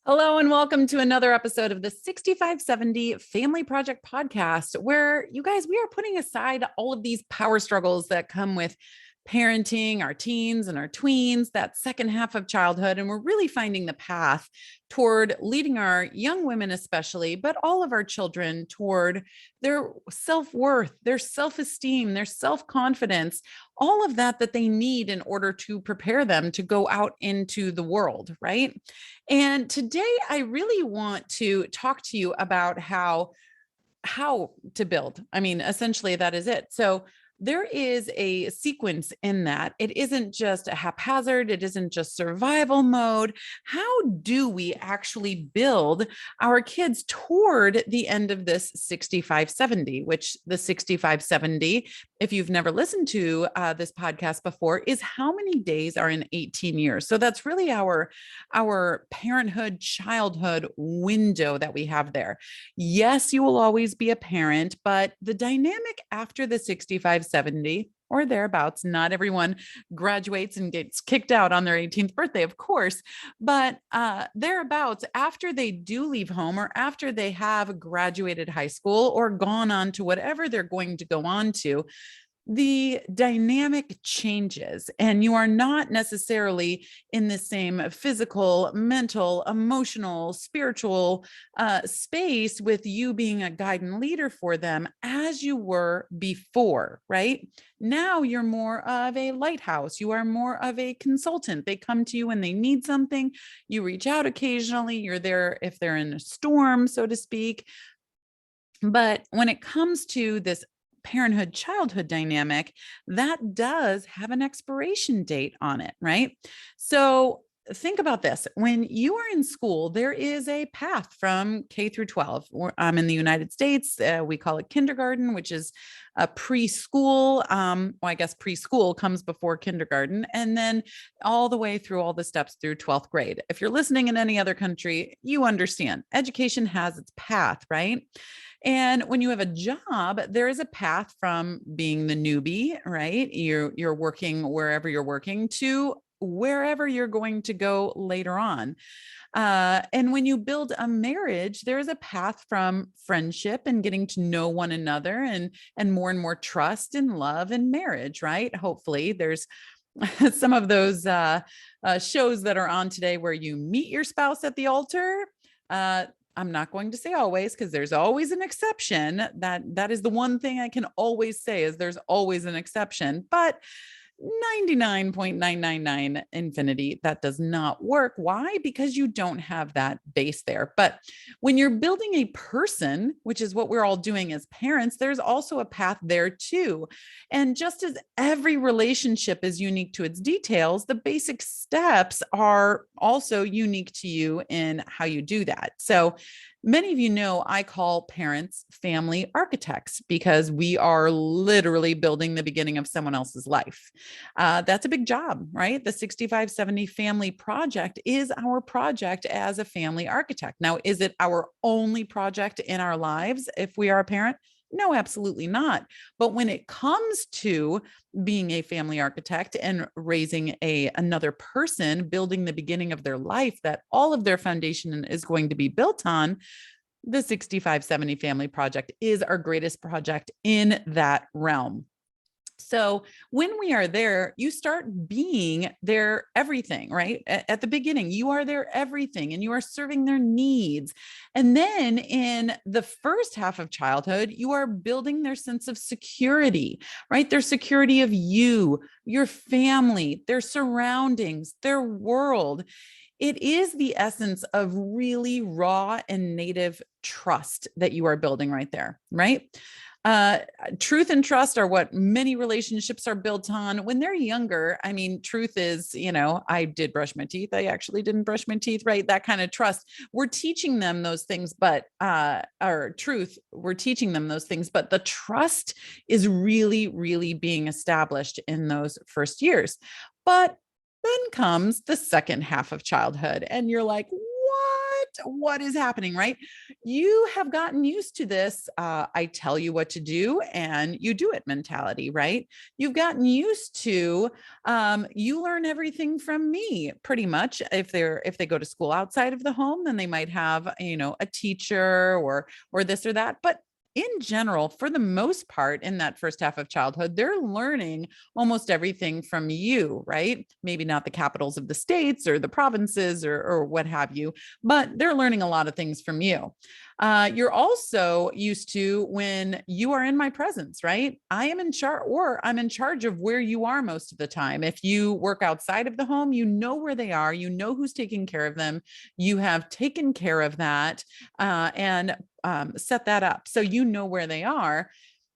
Hello and welcome to another episode of the 6570 Family Project podcast, where you guys, we are putting aside all of these power struggles that come with parenting our teens and our tweens, that second half of childhood. And we're really finding the path toward leading our young women, especially, but all of our children toward their self-worth, their self-esteem, their self-confidence, all of that they need in order to prepare them to go out into the world, right? And today I really want to talk to you about how to build. I mean, essentially that is it. So there is a sequence in that. It isn't just a haphazard. It isn't just survival mode. How do we actually build our kids toward the end of this 6570, which the 6570, if you've never listened to this podcast before, is how many days are in 18 years. So that's really our parenthood, childhood window that we have there. Yes, you will always be a parent, but the dynamic after the 6570 or thereabouts, not everyone graduates and gets kicked out on their 18th birthday, of course, but thereabouts, after they do leave home or after they have graduated high school or gone on to whatever they're going to go on to, the dynamic changes and you are not necessarily in the same physical, mental, emotional, spiritual space with you being a guide and leader for them as you were before, right? Now you're more of a lighthouse. You are more of a consultant. They come to you when they need something. You reach out occasionally. You're there if they're in a storm, so to speak. But when it comes to this parenthood childhood dynamic, that does have an expiration date on it, right? So think about this. When you are in school, there is a path from K through 12. I'm in the United States. We call it kindergarten, which is a preschool. Well, I guess preschool comes before kindergarten, and then all the way through all the steps through 12th grade. If you're listening in any other country, you understand education has its path, right? And when you have a job, there is a path from being the newbie, right? You're working wherever you're working to wherever you're going to go later on. And when you build a marriage, there is a path from friendship and getting to know one another and more trust and love and marriage, right? Hopefully there's some of those shows that are on today where you meet your spouse at the altar. I'm not going to say always, because there's always an exception. That is the one thing I can always say is there's always an exception, but 99.999 infinity, that does not work. Why? Because you don't have that base there. But when you're building a person, which is what we're all doing as parents, there's also a path there too. And just as every relationship is unique to its details, the basic steps are also unique to you in how you do that. So many of you know I call parents family architects because we are literally building the beginning of someone else's life. That's a big job, right? The 6570 Family Project is our project as a family architect. Now, is it our only project in our lives if we are a parent? No, absolutely not. But when it comes to being a family architect and raising another person, building the beginning of their life that all of their foundation is going to be built on, the 6570 Family Project is our greatest project in that realm. So when we are there, you start being their everything, right? At the beginning, you are their everything and you are serving their needs. And then in the first half of childhood, you are building their sense of security, right? Their security of you, your family, their surroundings, their world. It is the essence of really raw and native trust that you are building right there, right? Truth and trust are what many relationships are built on. When they're younger, I mean, truth is, I did brush my teeth. I actually didn't brush my teeth, right? That kind of trust. We're teaching them those things, but, or truth, we're teaching them those things, but the trust is really, really being established in those first years. But then comes the second half of childhood, and you're like, what? what is happening, right? You have gotten used to this. I tell you what to do and you do it mentality, right? You've gotten used to, you learn everything from me pretty much. If they go to school outside of the home, then they might have, a teacher or this or that. But in general, for the most part, in that first half of childhood, they're learning almost everything from you, right? Maybe not the capitals of the states or the provinces or what have you, but they're learning a lot of things from you. You're also used to when you are in my presence, right? I am in charge, or I'm in charge of where you are most of the time. If you work outside of the home, you know where they are, you know who's taking care of them, you have taken care of that, and set that up. So you know where they are.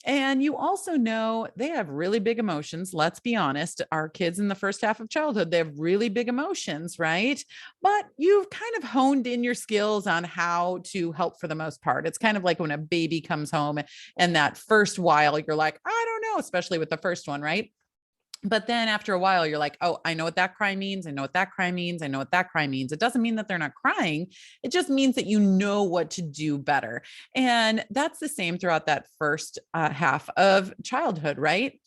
And you also know they have really big emotions. Let's be honest. Our kids in the first half of childhood, they have really big emotions, right? But you've kind of honed in your skills on how to help for the most part. It's kind of like when a baby comes home and that first while you're like, I don't know, especially with the first one, right? But then after a while, you're like, oh, I know what that cry means. I know what that cry means. I know what that cry means. It doesn't mean that they're not crying. It just means that you know what to do better. And that's the same throughout that first half of childhood, right?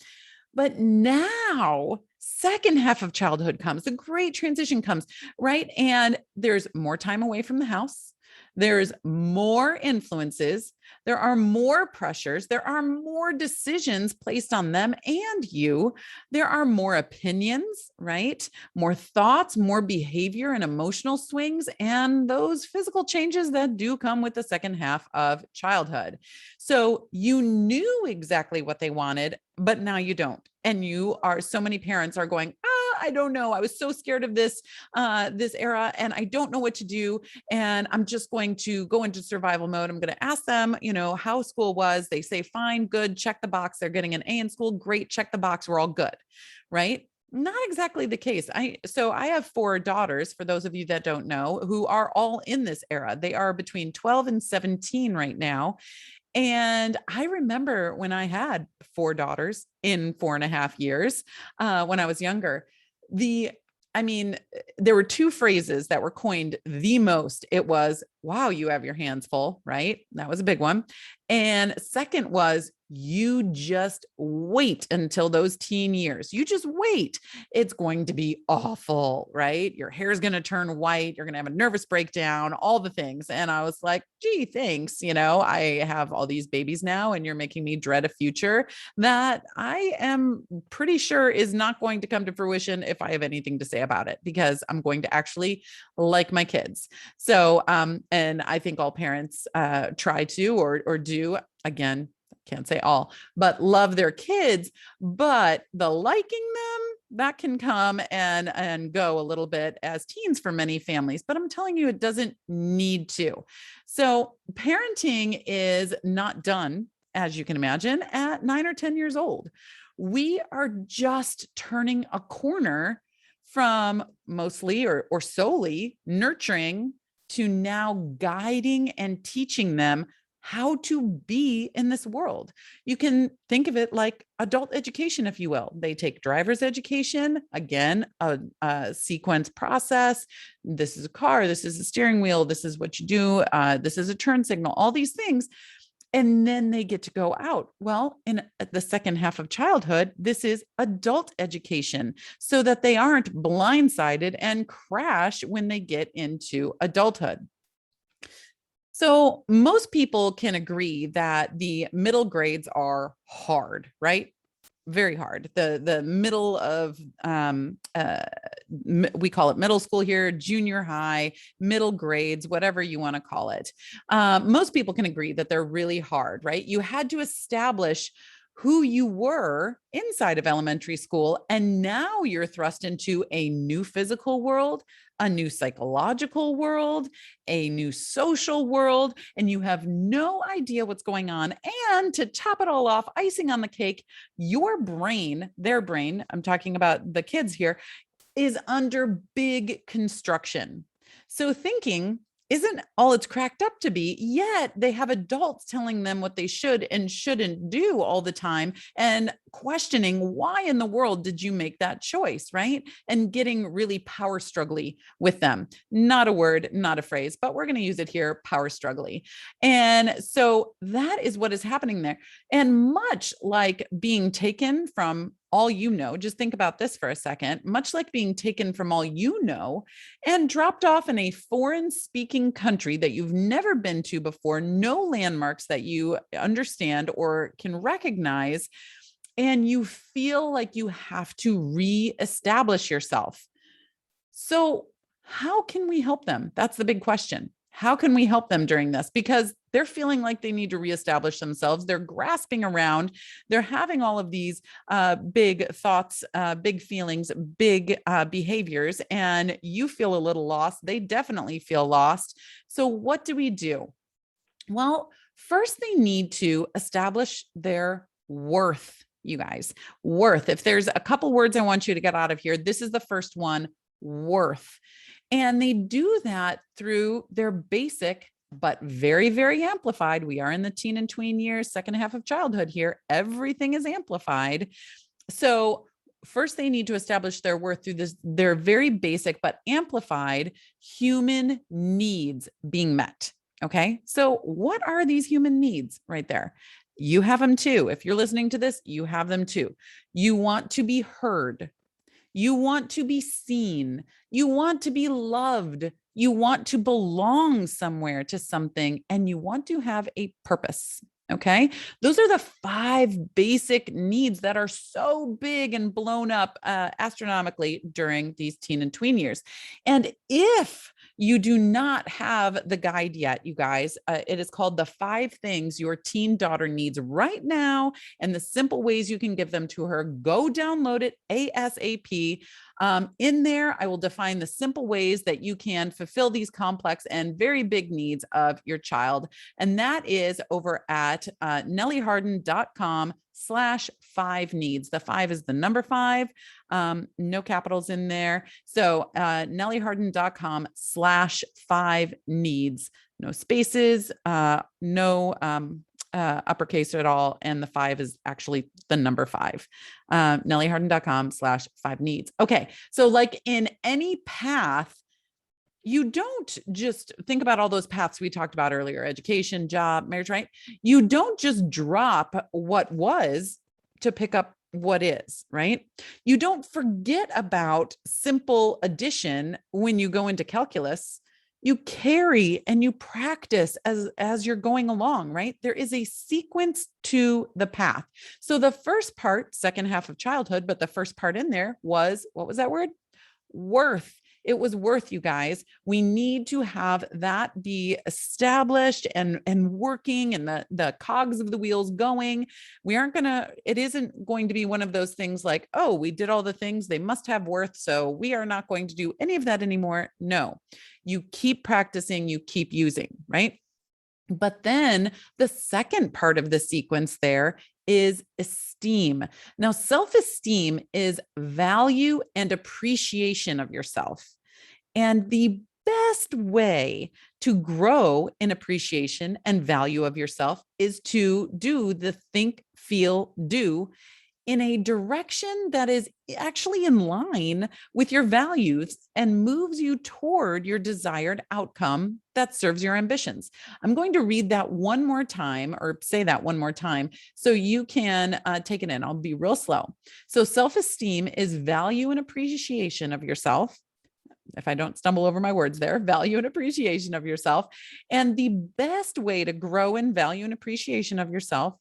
But now, second half of childhood comes, the great transition comes, right? And there's more time away from the house. There's more influences. There are more pressures. There are more decisions placed on them and you. There are more opinions, right? More thoughts, more behavior and emotional swings, and those physical changes that do come with the second half of childhood. So you knew exactly what they wanted, but now you don't. And so many parents are going, I don't know. I was so scared of this era, and I don't know what to do. And I'm just going to go into survival mode. I'm going to ask them, how school was. They say, fine, good, check the box. They're getting an A in school. Great. Check the box. We're all good. Right. Not exactly the case. So I have 4 daughters, for those of you that don't know, who are all in this era. They are between 12 and 17 right now. And I remember when I had 4 daughters in 4.5 years, when I was younger, I mean, there were 2 phrases that were coined the most. It was, wow, you have your hands full, right? That was a big one. And second was, you just wait until those teen years. You just wait. It's going to be awful, right? Your hair is going to turn white. You're going to have a nervous breakdown, all the things. And I was like, gee, thanks. I have all these babies now, and you're making me dread a future that I am pretty sure is not going to come to fruition if I have anything to say about it, because I'm going to actually like my kids. So, and I think all parents try to or do, again, can't say all, but love their kids. But the liking them, that can come and go a little bit as teens for many families. But I'm telling you, it doesn't need to. So parenting is not done, as you can imagine, at 9 or 10 years old. We are just turning a corner from mostly or solely nurturing to now guiding and teaching them how to be in this world. You can think of it like adult education, if you will. They take driver's education, again, a sequence process. This is a car, this is a steering wheel, this is what you do, this is a turn signal, all these things. And then they get to go out. Well, in the second half of childhood, this is adult education, so that they aren't blindsided and crash when they get into adulthood. So most people can agree that the middle grades are hard, right? Very hard. The middle of, we call it middle school here, junior high, middle grades, whatever you want to call it. Most people can agree that they're really hard, right? You had to establish who you were inside of elementary school, and now you're thrust into a new physical world, a new psychological world, a new social world, and you have no idea what's going on. And to top it all off, icing on the cake, your brain, their brain, I'm talking about the kids here, is under big construction. So thinking isn't all it's cracked up to be, yet they have adults telling them what they should and shouldn't do all the time and questioning why in the world did you make that choice, right? And getting really power struggly with them. Not a word, not a phrase, but we're going to use it here, power struggly. And so that is what is happening there. And much like being taken from all you know, just think about this for a second, much like being taken from all you know and dropped off in a foreign speaking country that you've never been to before, no landmarks that you understand or can recognize, and you feel like you have to reestablish yourself. So, how can we help them? That's the big question. How can we help them during this? Because they're feeling like they need to reestablish themselves. They're grasping around. They're having all of these big thoughts, big feelings, big behaviors, and you feel a little lost. They definitely feel lost. So, what do we do? Well, first, they need to establish their worth, you guys. Worth. If there's a couple words I want you to get out of here, this is the first one, worth. And they do that through their basic, but very, very amplified. We are in the teen and tween years, second half of childhood here. Everything is amplified. So first they need to establish their worth through their very basic, but amplified human needs being met. Okay. So what are these human needs right there? You have them too. If you're listening to this, you have them too. You want to be heard. You want to be seen. You want to be loved. You want to belong somewhere to something, and you want to have a purpose. Okay. Those are the 5 basic needs that are so big and blown up astronomically during these teen and tween years. And if you do not have the guide yet, you guys, it is called The 5 Things Your Teen Daughter Needs Right Now and the Simple Ways You Can Give Them to Her. Go download it ASAP. In there, I will define the simple ways that you can fulfill these complex and very big needs of your child. And that is over at nellyharden.com/5 needs. The 5 is the number 5, no capitals in there. So nellyharden.com/5 needs, no spaces, no uppercase at all. And the 5 is actually the number 5, nellyharden.com/5 needs. Okay. So like in any path, you don't just think about all those paths we talked about earlier, education, job, marriage, right? You don't just drop what was to pick up what is, right? You don't forget about simple addition when you go into calculus. You carry and you practice as you're going along, right? There is a sequence to the path. So the first part, second half of childhood, but the first part in there was, what was that word? Worth. It was worth, you guys. We need to have that be established and working, and the cogs of the wheels going. It isn't going to be one of those things like, oh, we did all the things, they must have worth, so we are not going to do any of that anymore. No, you keep practicing, you keep using, right? But then the second part of the sequence there is esteem. Now, self-esteem is value and appreciation of yourself. And the best way to grow in appreciation and value of yourself is to do the think, feel, do in a direction that is actually in line with your values and moves you toward your desired outcome that serves your ambitions. I'm going to read that one more time, or say that one more time, so you can take it in. I'll be real slow. So self-esteem is value and appreciation of yourself. If I don't stumble over my words there, value and appreciation of yourself. And the best way to grow in value and appreciation of yourself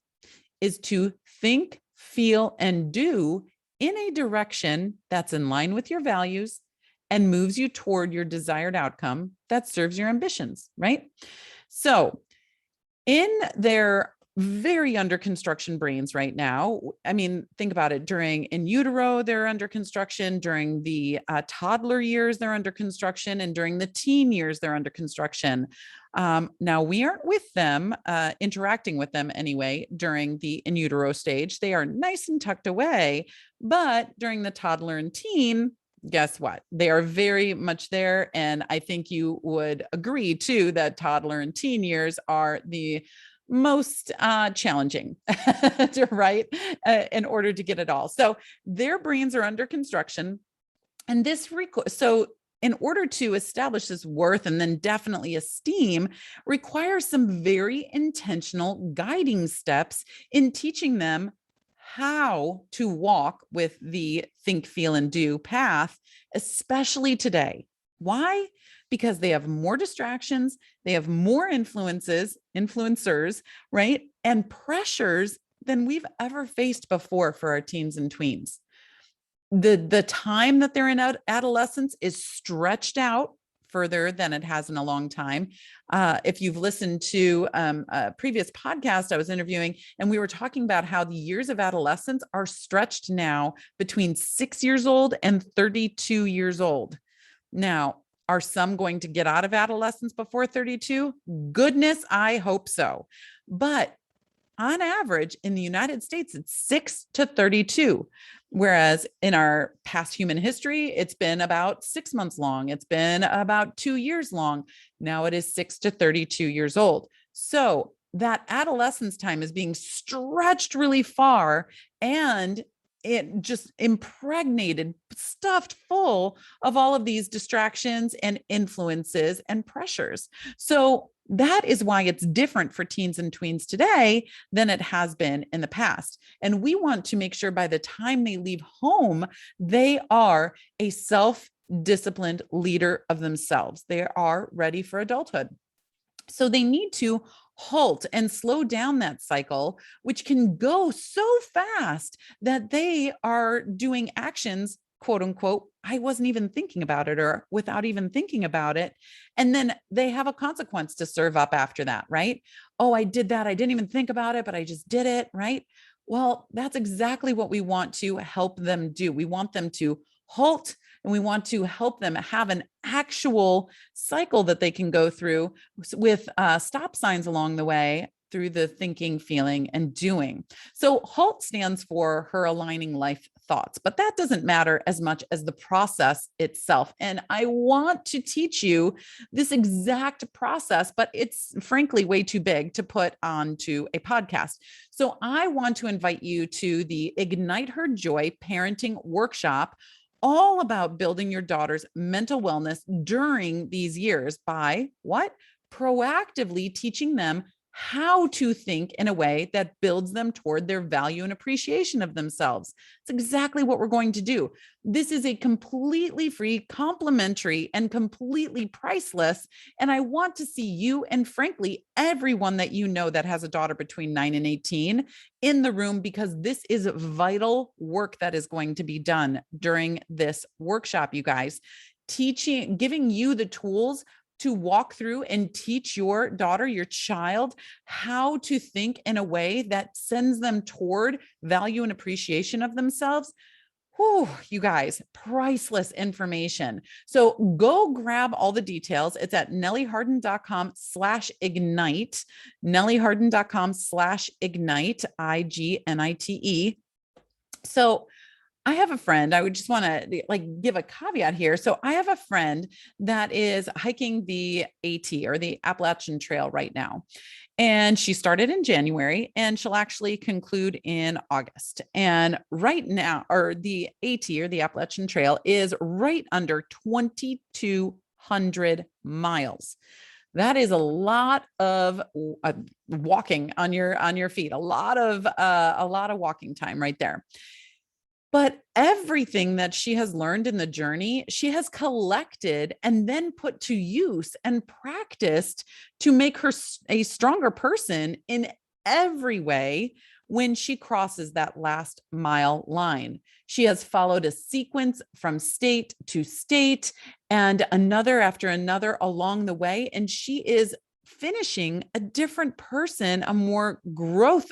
is to think, feel, and do in a direction that's in line with your values and moves you toward your desired outcome that serves your ambitions, right? So in their very under construction brains right now, I mean, think about it, during in utero, they're under construction, during the toddler years, they're under construction, and during the teen years, they're under construction. Now, we aren't with them, interacting with them anyway, during the in utero stage. They are nice and tucked away, but during the toddler and teen, guess what? They are very much there. And I think you would agree too that toddler and teen years are the most challenging, right? In order to get it all. So their brains are under construction. And so in order to establish this worth and then definitely esteem requires some very intentional guiding steps in teaching them how to walk with the think, feel, and do path, especially today. Why? Because they have more distractions, they have more influencers, right? And pressures than we've ever faced before for our teens and tweens. The time that they're in adolescence is stretched out further than it has in a long time. If you've listened to a previous podcast I was interviewing, and we were talking about how the years of adolescence are stretched now between 6 years old and 32 years old. Now, are some going to get out of adolescence before 32? Goodness, I hope so. But on average, in the United States, it's 6 to 32. Whereas in our past human history, it's been about 6 months long. It's been about 2 years long. Now it is 6 to 32 years old. So that adolescence time is being stretched really far, and it just impregnated, stuffed full of all of these distractions and influences and pressures. So that is why it's different for teens and tweens today than it has been in the past. And we want to make sure by the time they leave home, they are a self-disciplined leader of themselves. They are ready for adulthood. So they need to halt and slow down that cycle, which can go so fast that they are doing actions, quote unquote, I wasn't even thinking about it, or without even thinking about it. And then they have a consequence to serve up after that, right? Oh, I did that. I didn't even think about it, but I just did it, right? Well, that's exactly what we want to help them do. We want them to halt, and we want to help them have an actual cycle that they can go through with stop signs along the way through the thinking, feeling, and doing. So HALT stands for her aligning life thoughts, but that doesn't matter as much as the process itself. And I want to teach you this exact process, but it's frankly way too big to put onto a podcast. So I want to invite you to the Ignite Her Joy Parenting Workshop, all about building your daughter's mental wellness during these years by what? Proactively teaching them how to think in a way that builds them toward their value and appreciation of themselves. It's exactly what we're going to do. This is a completely free, complimentary, and completely priceless. And I want to see you, and frankly, everyone that you know that has a daughter between 9 and 18 in the room, because this is vital work that is going to be done during this workshop, you guys. Giving you the tools to walk through and teach your daughter, your child, how to think in a way that sends them toward value and appreciation of themselves. Whew, you guys, priceless information. So go grab all the details. It's at nellyharden.com/ignite, nellyharden.com/ignite, IGNITE. So I have a friend, I would just want to give a caveat here. So I have a friend that is hiking the AT, or the Appalachian Trail, right now. And she started in January, and she'll actually conclude in August. And right now, or the AT, or the Appalachian Trail, is right under 2,200 miles. That is a lot of walking on your feet, a lot of walking time right there. But everything that she has learned in the journey, she has collected and then put to use and practiced to make her a stronger person in every way when she crosses that last mile line. She has followed a sequence from state to state and another after another along the way. And she is finishing a different person, a more grown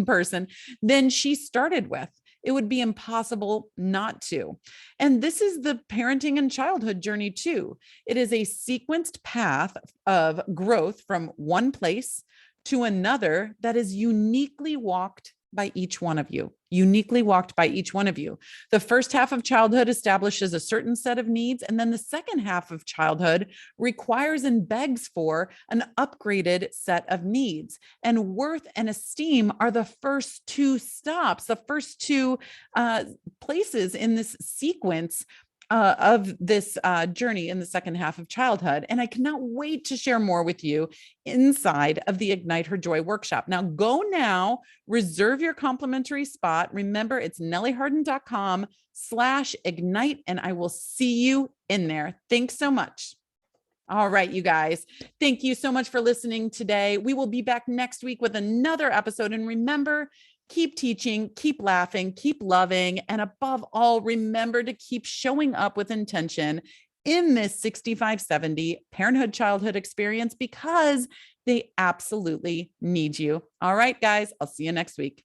person than she started with. It would be impossible not to. And this is the parenting and childhood journey too. It is a sequenced path of growth from one place to another that is uniquely walked by each one of you, uniquely walked by each one of you. The first half of childhood establishes a certain set of needs, and then the second half of childhood requires and begs for an upgraded set of needs. And worth and esteem are the first two stops, the first two places in this sequence of this journey in the second half of childhood. And I cannot wait to share more with you inside of the Ignite Her Joy workshop. Now, go now, reserve your complimentary spot. Remember, it's nellyharden.com/ignite, and I will see you in there. Thanks so much. All right, you guys, thank you so much for listening today. We will be back next week with another episode. And remember, keep teaching, keep laughing, keep loving, and above all, remember to keep showing up with intention in this 6570 parenthood childhood experience, because they absolutely need you. All right, guys, I'll see you next week.